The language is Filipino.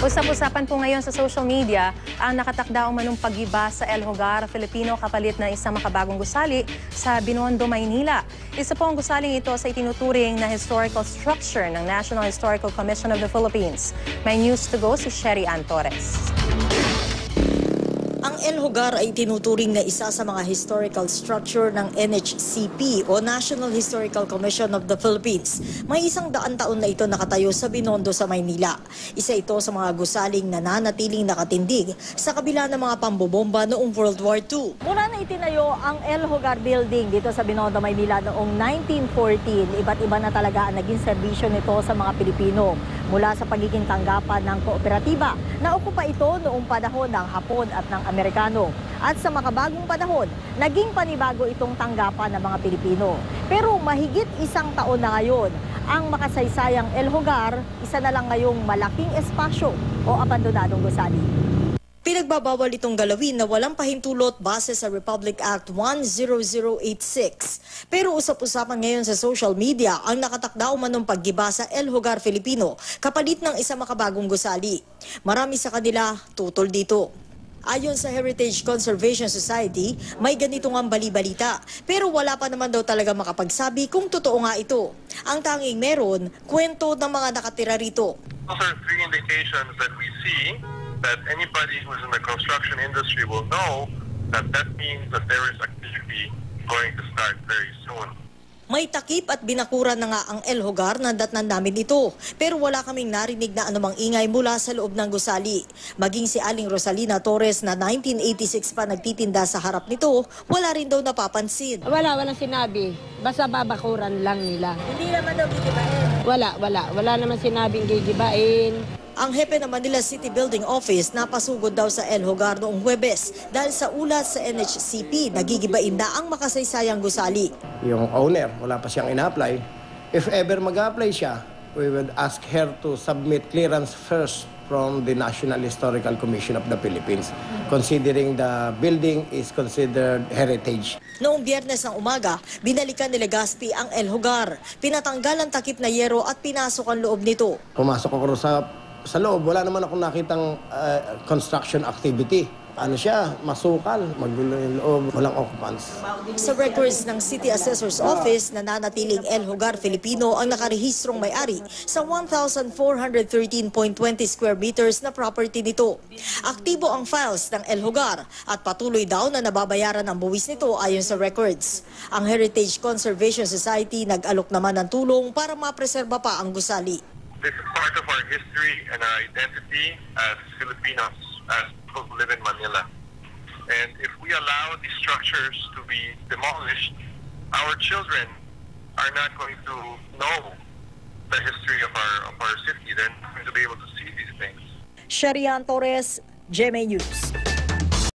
Usap-usapan po ngayon sa social media ang nakatakda umanong paggiba sa El Hogar Filipino kapalit ng isang makabagong gusali sa Binondo, Maynila. Isa po ang gusaling ito sa itinuturing na historical structure ng National Historical Commission of the Philippines. May news to go si Sherry Ann Torres. Ang El Hogar ay tinuturing na isa sa mga historical structure ng NHCP o National Historical Commission of the Philippines. May 100 taon na ito nakatayo sa Binondo sa Maynila. Isa ito sa mga gusaling nananatiling nakatindig sa kabila ng mga pambobomba noong World War II. Mula na itinayo ang El Hogar Building dito sa Binondo, Maynila noong 1914, iba't iba na talaga ang naging serbisyo nito sa mga Pilipino. Mula sa pagiging tanggapan ng kooperatiba, naukupa ito noong panahon ng Hapon at ng Amerikano. At sa makabagong panahon, naging panibago itong tanggapan ng mga Pilipino. Pero mahigit 1 taon na ngayon, ang makasaysayang El Hogar, isa na lang ngayong malaking espasyo o abandonadong gusali. Pinagbabawal itong galawin na walang pahintulot base sa Republic Act 10086. Pero usap-usapan ngayon sa social media ang nakatakda umanong paggiba sa El Hogar Filipino kapalit ng isa makabagong gusali. Marami sa kanila tutol dito. Ayon sa Heritage Conservation Society, may ganito ngang bali-balita. Pero wala pa naman daw talaga makapagsabi kung totoo nga ito. Ang tanging meron, kwento ng mga nakatira rito. Those are 3 indications that we see that anybody who's in the construction industry will know that that means that there is activity going to start very soon. May takip at binakuran na nga ang El Hogar na datnan namin ito. Pero wala kaming narinig na anumang ingay mula sa loob ng gusali. Maging si Aling Rosalina Torres na 1986 pa nagtitinda sa harap nito, wala rin daw napapansin. Walang sinabi. Basta babakuran lang nila. Hindi naman daw gigibain. Wala naman sinabing gigibain. Ang hepe ng Manila City Building Office napasugod daw sa El Hogar noong Huwebes dahil sa ulat sa NHCP nagigibain na ang makasaysayang gusali. Yung owner, wala pa siyang ina-apply. If ever mag-apply siya, we would ask her to submit clearance first from the National Historical Commission of the Philippines, considering the building is considered heritage. Noong Biyernes ng umaga, binalikan ni Legazpi ang El Hogar. Pinatanggal ang takip na yero at pinasok ang loob nito. Pumasok ako sa loob, wala naman ako nakitang construction activity. Ano siya, masukal, magulo yung loob, walang occupants. Sa records ng City Assessor's Office, nananatiling El Hogar Filipino ang nakarehistrong may-ari sa 1,413.20 square meters na property nito. Aktibo ang files ng El Hogar at patuloy daw na nababayaran ang buwis nito ayon sa records. Ang Heritage Conservation Society nag-alok naman ng tulong para mapreserba pa ang gusali. This is part of our history and our identity as Filipinos, as people who live in Manila. And if we allow these structures to be demolished, our children are not going to know the history of our city. They're not going to be able to see these things. Sherry Ann Torres, GMA News.